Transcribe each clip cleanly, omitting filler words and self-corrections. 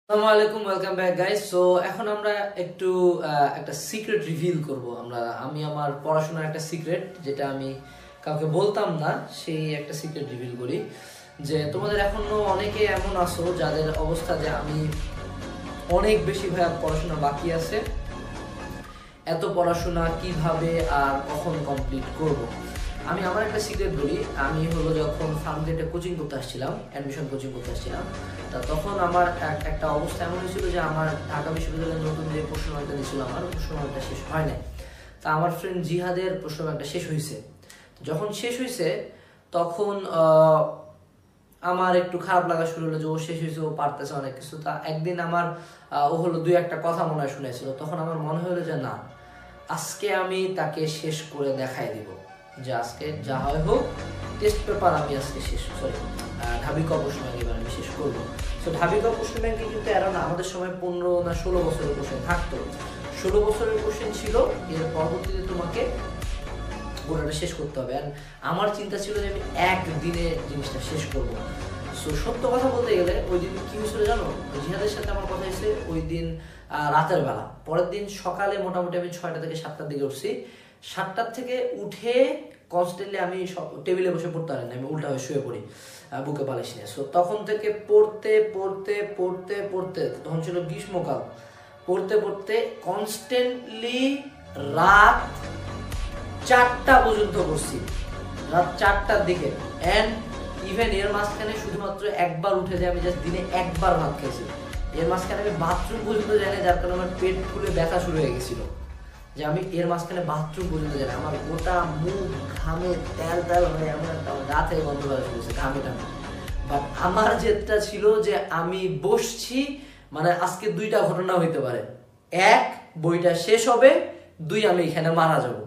আসসালামু আলাইকুম, welcome back guys. So এখন আমরা একটু একটা সিক্রেট রিভিল করব। আমি আমার পড়াশোনার একটা সিক্রেট, যেটা আমি কাউকে বলতাম না, সেই একটা সিক্রেট রিভিল করি। যে তোমাদের এখনো অনেকে এমন আছো যাদের অবস্থা যে আমি অনেক বেশি পড়াশোনা বাকি আছে, এত পড়াশোনা কিভাবে আর কখন কমপ্লিট করব। আমি আমার একটা সিক্রেট বলি। আমি যখন ফার্মগেটে কোচিং করতে আসছিলাম, অ্যাডমিশন কোচিং করতে আসছিলাম, তা তখন আমার একটা অবস্থা এমন হয়েছিল যে আমার ঢাকা বিশ্ববিদ্যালয়ের নতুন যে প্রশ্নব্যাংকটা দিয়েছিল, আমার প্রশ্নব্যাংকটা শেষ হয় নাই। তা আমার ফ্রেন্ড জিহাদের প্রশ্নব্যাংকটা শেষ হয়েছে। যখন শেষ হয়েছে তখন আমার একটু খারাপ লাগা শুরু হলো যে ও শেষ হয়েছে, ও পারতেছে অনেক কিছু। তা একদিন আমার ও দুই একটা কথা মনে হয় শুনেছিল। তখন আমার মনে হলো যে না, আজকে আমি তাকে শেষ করে দেখাই দিব, যে আজকে যা হয় হোক, টেস্ট পেপার আমি আজকে ঢাবি ক প্রশ্ন ব্যাংক এবার আমি শেষ করবো। তো ঢাবি ক প্রশ্ন ব্যাংকে কিন্তু এরা না, আমাদের সময় 15 না 16 বছরের কোশ্চেন থাকতো। 16 বছরের কোশ্চেন ছিল, এর পরবর্তীতে তোমাকে গোটাটা শেষ করতে হবে। আর আমার চিন্তা ছিল যে আমি একদিনে জিনিসটা শেষ করবো। সো সত্য কথা বলতে গেলে ওই দিন কি হয়েছিল জানো, জিহাদের সাথে আমার কথা হয়েছে ওই দিন রাতের বেলা। পরের দিন সকালে মোটামুটি আমি 6টা থেকে 7টার দিকে উঠছি। 7টার থেকে উঠে কনস্ট্যান্টলি আমি টেবিলে বসে পড়তে পারি না, আমি উল্টা হয়ে শুয়ে পড়ি বুকে বালিশ নিয়ে। সো তখন থেকে পড়তে পড়তে পড়তে পড়তে, তখন ছিল গ্রীষ্মকাল, পড়তে পড়তে কনস্ট্যান্টলি রাত 4টা পর্যন্ত করছি, রাত 4টার দিকে। অ্যান্ড ইভেন এর মাঝখানে শুধুমাত্র একবার উঠে যায়, আমি জাস্ট দিনে একবার ভাত খেয়েছি। এর মাঝখানে আমি বাথরুম পর্যন্ত যাই না, যার কারণে আমার পেট ফুলে ব্যথা শুরু হয়ে গেছিল, যে আমি এর মাঝখানে বাথরুম পর্যন্ত যাই না। আমার গোটা মুখ ঘামে তেল তেল হয়ে এমন একটা গা থেকে গন্ধ বেড়া শুরু হয়েছে, ঘামে টামে। বাট আমার যেটা ছিল যে আমি বসছি, মানে আজকে দুইটা ঘটনা হইতে পারে, এক, বইটা শেষ হবে, দুই, আমি এখানে মারা যাবো।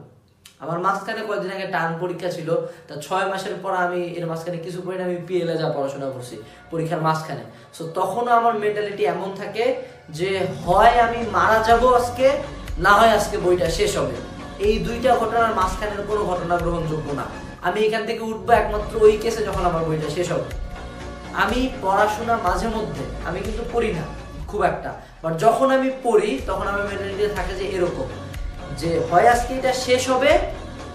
আমার মাঝখানে কয়েকদিন আগে টার্ম পরীক্ষা ছিল, তা 6 মাসের পর আমি এর মাঝখানে কিছু পড়ি না, আমি পিএলএ যা পড়াশোনা করছি পরীক্ষার মাঝখানে। সো তখনও আমার মেন্টালিটি এমন থাকে যে হয় আমি মারা যাব আজকে, না হয় আজকে বইটা শেষ হবে। এই দুইটা ঘটনার মাঝখানের কোনো ঘটনা গ্রহণযোগ্য না। আমি এখান থেকে উঠবো একমাত্র ওই কেসে যখন আমার বইটা শেষ হবে। আমি পড়াশোনা মাঝে মধ্যে, আমি কিন্তু পড়ি না খুব একটা, বাট যখন আমি পড়ি তখন আমার মেন্টালিটি থাকে যে এরকম, যে হয় আজকে এটা শেষ হবে,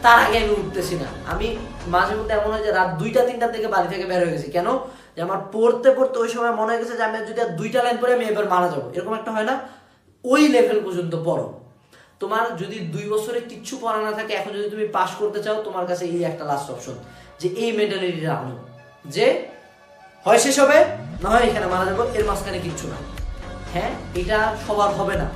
তার আগে আমি উঠতেছি না। আমি মাঝে মধ্যে এমন হয় যে রাত 2টা-3টার দিকে বাড়ি থেকে বের হয়ে গেছি। কেন? যে আমার পড়তে পড়তে ওই সময় মনে হয়ে গেছে যে আমি যদি আর 2টা লাইন পড়ে আমি এবার মারা যাবো, এরকম একটা হয় না, ওই লেভেল পর্যন্ত পড়ো। তোমার যদি 2 বছরে কিচ্ছু পড়া না থাকে, এখন যদি তুমি পাস করতে চাও, তোমার কাছে এই একটা লাস্ট অপশন, যে এই মেন্টালিটিটা আনো, যে হয় শেষ হবে, না হয় এখানে মারা যাবো, এর মাঝখানে কিচ্ছু না। হ্যাঁ, এটা সবার হবে না,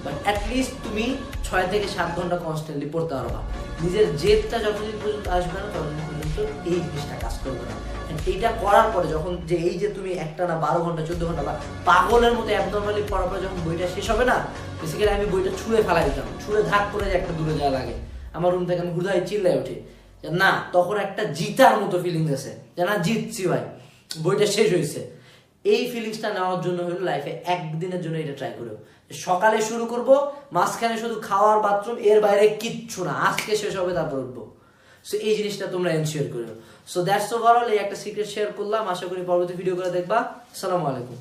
বাট অ্যাটলিস্ট তুমি 6 থেকে 7 ঘন্টা কনস্ট্যান্টলি পড়তে পারবা। নিজের জেদটা যতদিন পর্যন্ত আসবে না, ততদিন পর্যন্ত এই জিনিসটা কাজ করবে না। এইটা করার পরে যখন যে এই যে তুমি একটা না 12 ঘন্টা 14 ঘন্টা বা পাগলের মতো অ্যাবনরমালি পড়ার পরে যখন বইটা শেষ হবে না, বেসিক্যালি আমি বইটা ছুঁড়ে ফেলাই দিতাম, ছুঁড়ে ধাক করে যে একটা দূরে যাওয়া লাগে। আমার রুম থেকে আমি হুদায় চিল্লায় উঠি যে না, তখন একটা জিতার মতো ফিলিংস আছে, যে না জিতছি ভাই, বইটা শেষ হয়েছে। এই ফিলিংসটা নেওয়ার জন্য হলো লাইফে একদিনের জন্য এটা ট্রাই করো। সকালে শুরু করব, মাঝখানে শুধু খাওয়ার বাথরুম, এর বাইরে কিচ্ছু না, আজকে শেষ হবে তারপর উঠবো। সো এই জিনিসটা তোমরা এনশিওর করো। সো দ্যাটস ওভারঅল, এই একটা সিক্রেট শেয়ার করলাম। আশা করি পরবর্তী ভিডিও করে দেখবা। আসসালামু আলাইকুম।